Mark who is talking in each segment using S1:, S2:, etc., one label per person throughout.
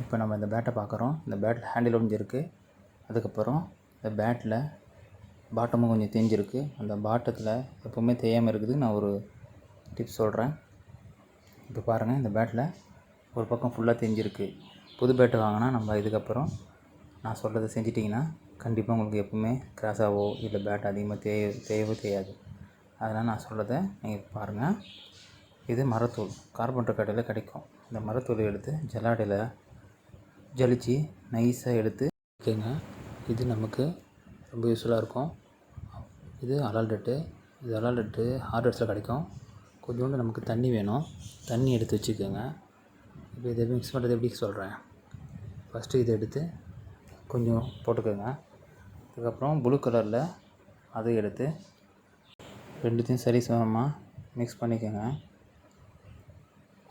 S1: இப்போ நம்ம இந்த பேட்டை பார்க்குறோம். இந்த பேட்டில் ஹேண்டில் ஒடிஞ்சிருக்கு. அதுக்கப்புறம் இந்த பேட்டில் பாட்டமும் கொஞ்சம் தேஞ்சிருக்கு. அந்த பாட்டத்தில் எப்போவுமே தேயாமல் இருக்குது. நான் ஒரு டிப்ஸ் சொல்கிறேன். இப்போ பாருங்கள், இந்த பேட்டில் ஒரு பக்கம் ஃபுல்லாக தேஞ்சிருக்கு. புது பேட்டு வாங்கினா நம்ம இதுக்கப்புறம் நான் சொல்கிறத செஞ்சிட்டிங்கன்னா கண்டிப்பாக உங்களுக்கு எப்போவுமே கிராஸாவோ இல்லை பேட் அதிகமாக தேயவோ தேயாது. அதனால் நான் சொல்கிறத நீங்கள் பாருங்கள். இது மரத்தூள் கார்பெண்டர் கடையில் கிடைக்கும். இந்த மரத்தூளை எடுத்து ஜல்லாடையில் ஜலிச்சு நைஸாக எடுத்து வைக்கங்க. இது நமக்கு ரொம்ப யூஸ்ஃபுல்லாக இருக்கும். இது அலால்டெட்டு. இது அலால்டெட்டு ஹார்ட்வேர்ஸில் கிடைக்கும். கொஞ்சோண்டு நமக்கு தண்ணி வேணும். தண்ணி எடுத்து வச்சுக்கோங்க. இப்போ இதை மிக்ஸ் பண்ணுறது எப்படி சொல்கிறேன். ஃபஸ்ட்டு இதை எடுத்து கொஞ்சம் போட்டுக்கோங்க. அதுக்கப்புறம் ப்ளூ கலரில் அதை எடுத்து ரெண்டுத்தையும் சரி சமமாக மிக்ஸ் பண்ணிக்கோங்க.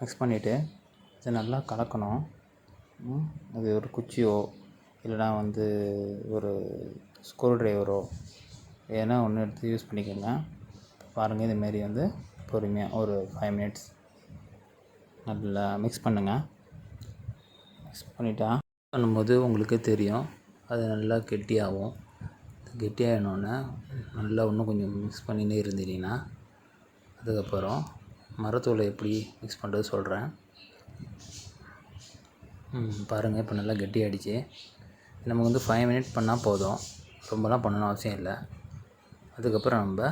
S1: மிக்ஸ் பண்ணிவிட்டு இதை நல்லா கலக்கணும். அது ஒரு குச்சியோ இல்லைனா ஒரு ஸ்க்ரூ ட்ரைவரோ ஏன்னா ஒன்று எடுத்து யூஸ் பண்ணிக்கோங்க. பாருங்கள், இதுமாரி பொறுமையாக ஒரு 5 மினிட்ஸ் நல்லா மிக்ஸ் பண்ணுங்கள். மிக்ஸ் பண்ணிட்டா பண்ணும்போது உங்களுக்கே தெரியும், அது நல்லா கெட்டியாகும். கெட்டியாகினோடனே நல்லா இன்னும் கொஞ்சம் மிக்ஸ் பண்ணினே இருந்தீங்கன்னா அதுக்கப்புறம் மரத்தூளை எப்படி மிக்ஸ் பண்ணுறது சொல்கிறேன். பாருங்கள், இப்போ நல்லா கெட்டியாகிடுச்சு. நமக்கு 5 மினிட் பண்ணால் போதும். ரொம்பலாம் பண்ணணும் அவசியம் இல்லை. அதுக்கப்புறம் நம்ம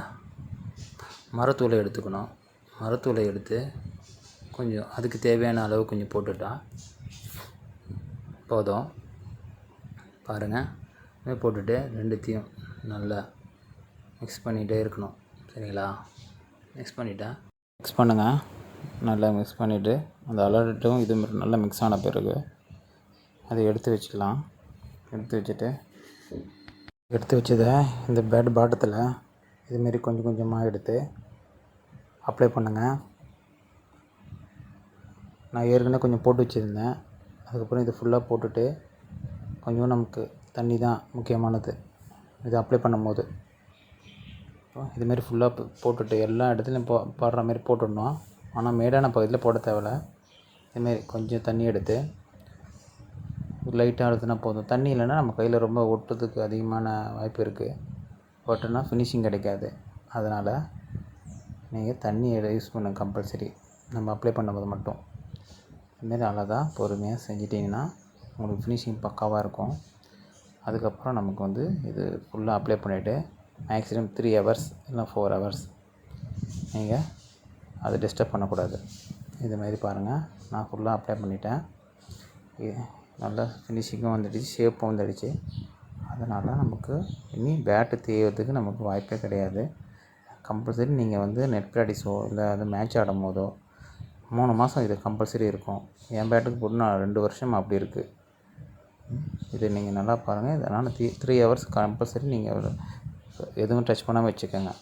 S1: மரத்தூளை எடுத்துக்கணும். மரத்தூளை எடுத்து கொஞ்சம் அதுக்கு தேவையான அளவு கொஞ்சம் போட்டுட்டா போதும். பாருங்கள், இது போட்டுட்டு ரெண்டுத்தையும் நல்லா மிக்ஸ் பண்ணிகிட்டே இருக்கணும். சரிங்களா? மிக்ஸ் பண்ணுங்கள். நல்லா மிக்ஸ் பண்ணிவிட்டு அந்த அலர்ட்டும் இது நல்லா மிக்ஸ் ஆன பிறகு அதை எடுத்து வச்சுக்கலாம். எடுத்து வச்சதை இந்த பேட் பாட்டத்தில் இதுமாரி கொஞ்சம் கொஞ்சமாக எடுத்து அப்ளை பண்ணுங்கள். நான் ஏற்கனவே கொஞ்சம் போட்டு வச்சுருந்தேன். அதுக்கப்புறம் இது ஃபுல்லாக போட்டுட்டு கொஞ்சம் நமக்கு தண்ணி தான் முக்கியமானது இது அப்ளை பண்ணும்போது. இதுமாரி ஃபுல்லாக போட்டுட்டு எல்லா இடத்துலையும் போடுற மாதிரி போட்டுடணும். ஆனால் மேடான பகுதியில் போட தேவையில்ல. இதுமாரி கொஞ்சம் தண்ணி எடுத்து லைட்டாக அழுத்தினா போதும். தண்ணி இல்லைன்னா நம்ம கையில் ரொம்ப ஒட்டுறதுக்கு அதிகமான வாய்ப்பு இருக்குது. ஒட்டுனா ஃபினிஷிங் கிடைக்காது. அதனால் நீங்கள் தண்ணி யூஸ் பண்ணுங்கள் கம்பல்சரி, நம்ம அப்ளை பண்ணும்போது மட்டும். இதுமாரி அழகாக பொறுமையாக செஞ்சிட்டிங்கன்னா உங்களுக்கு ஃபினிஷிங் பக்காவாக இருக்கும். அதுக்கப்புறம் நமக்கு இது ஃபுல்லாக அப்ளை பண்ணிவிட்டு மேக்ஸிமம் 3 ஹவர்ஸ் இல்லை 4 ஹவர்ஸ் நீங்கள் அதை டிஸ்டர்ப் பண்ணக்கூடாது. இதுமாரி பாருங்கள், நான் ஃபுல்லாக அப்ளை பண்ணிட்டேன். நல்லா ஃபினிஷிங்கும் வந்துடுச்சு, ஷேப்பும் வந்துடுச்சு. அதனால் நமக்கு இனி பேட்டு தேய்வதுக்கு நமக்கு வாய்ப்பே கிடையாது. கம்பல்சரி நீங்கள் நெட் ப்ராக்டிஸோ இல்லை மேட்ச் ஆடும் போதோ 3 மாதம் இது கம்பல்சரி இருக்கும். என் பேட்டுக்கு போட்டு நான் 2 வருஷம் அப்படி இருக்குது. இது நீங்கள் நல்லா பாருங்கள். இதனால் 3 ஹவர்ஸ் கம்பல்சரி நீங்கள் எதுவும் டச் பண்ணாமல் வச்சுக்கோங்க.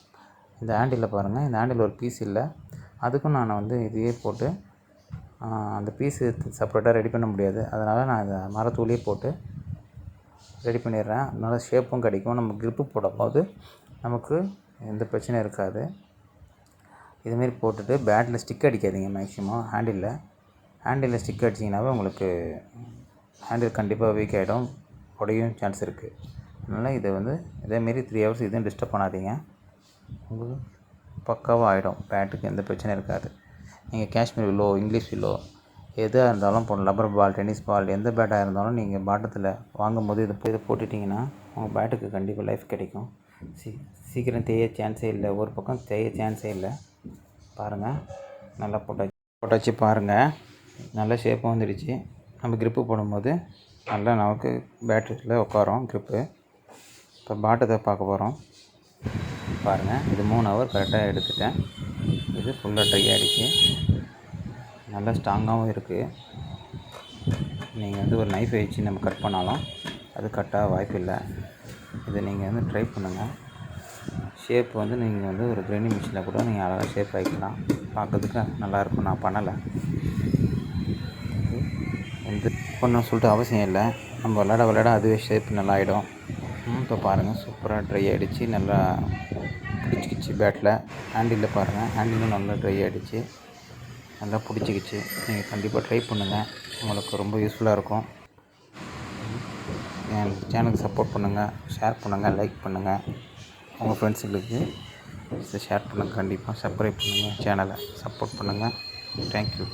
S1: இந்த ஹேண்டிலில் பாருங்கள், இந்த ஹேண்டில் ஒரு பீஸ் இல்லை. அதுக்கும் நான் இதையே போட்டு அந்த பீஸு செப்பரேட்டாக ரெடி பண்ண முடியாது. அதனால் நான் இந்த மரத்தூளியே போட்டு ரெடி பண்ணிடுறேன். அதனால் ஷேப்பும் கிடைக்கும். நம்ம க்ரிப்பு போடும்போது நமக்கு எந்த பிரச்சனையும் இருக்காது. இதுமாரி போட்டுட்டு பேட்டில் ஸ்டிக் அடிக்காதீங்க. மேக்ஸிமம் ஹேண்டிலில் ஸ்டிக் அடிச்சிங்கனாவே உங்களுக்கு ஹேண்டில் கண்டிப்பாக வீக் ஆகிடும், உடையும் சான்ஸ் இருக்குது. அதனால் இதை இதேமாரி 3 ஹவர்ஸ் எதுவும் டிஸ்டர்ப் பண்ணாதீங்க. உங்களுக்கு பக்காவாக ஆகிடும். பேட்டுக்கு எந்த பிரச்சனையும் இருக்காது. நீங்கள் காஷ்மீர் வில்லோ, இங்கிலீஷ் வில்லோ எதாக இருந்தாலும் போடலாம். ரப்பர் பால், டென்னிஸ் பால், எந்த பேட்டாக இருந்தாலும் நீங்கள் பாட்டத்தில் வாங்கும்போது இதை போட்டுட்டிங்கன்னா உங்கள் பேட்டுக்கு கண்டிப்பாக லைஃப் கிடைக்கும். சீக்கிரம் தேய சான்ஸே இல்லை. ஒரு பக்கம் தேய சான்ஸே இல்லை. பாருங்கள், நல்லா போட்டாச்சு. பாருங்கள், நல்லா ஷேப்பாக வந்துடுச்சு. நம்ம க்ரிப்பு போடும்போது நல்லா நமக்கு பேட்டரியில் உட்காரும் க்ரிப்பு. இப்போ பாட்டத்தை பார்க்க போகிறோம். பாருங்கள், இது 3 ஹவர் கரெக்டாக எடுத்துட்டேன். இது ஃபுல்லாக ட்ரை ஆகிடுச்சு. நல்லா ஸ்ட்ராங்காகவும் இருக்குது. நீங்கள் ஒரு நைஃபை வச்சு நம்ம கட் பண்ணாலும் அது கட்டாக வாய்ப்பு இல்லை. இதை நீங்கள் ட்ரை பண்ணுங்கள். ஷேப் நீங்கள் ஒரு கிரைண்டிங் மிஷினில் கூட நீங்கள் அழகாக ஷேப் ஆகிக்கலாம். பார்க்கறதுக்கு நல்லாயிருக்கும். நான் பண்ணலை. பண்ணணும்னு சொல்லிட்டு அவசியம் இல்லை. நம்ம விளையாட அதுவே ஷேப் நல்லா ஆகிடும். இப்போ பாருங்கள், சூப்பராக ட்ரை ஆகிடுச்சு. நல்லா பிடிச்சிக்கிச்சு பேட்டில். ஹேண்டிலில் பாருங்கள், ஹேண்டிலும் நல்லா ட்ரை ஆகிடுச்சு. நல்லா பிடிச்சிக்கிச்சு. நீங்கள் கண்டிப்பாக ட்ரை பண்ணுங்கள். உங்களுக்கு ரொம்ப யூஸ்ஃபுல்லாக இருக்கும். என் சேனலுக்கு சப்போர்ட் பண்ணுங்கள், ஷேர் பண்ணுங்கள், லைக் பண்ணுங்கள். உங்கள் ஃப்ரெண்ட்ஸுங்களுக்கு ஷேர் பண்ணுங்கள். கண்டிப்பாக சப்ஸ்கிரைப் பண்ணுங்கள், சேனலை சப்போர்ட் பண்ணுங்கள். தேங்க்யூ.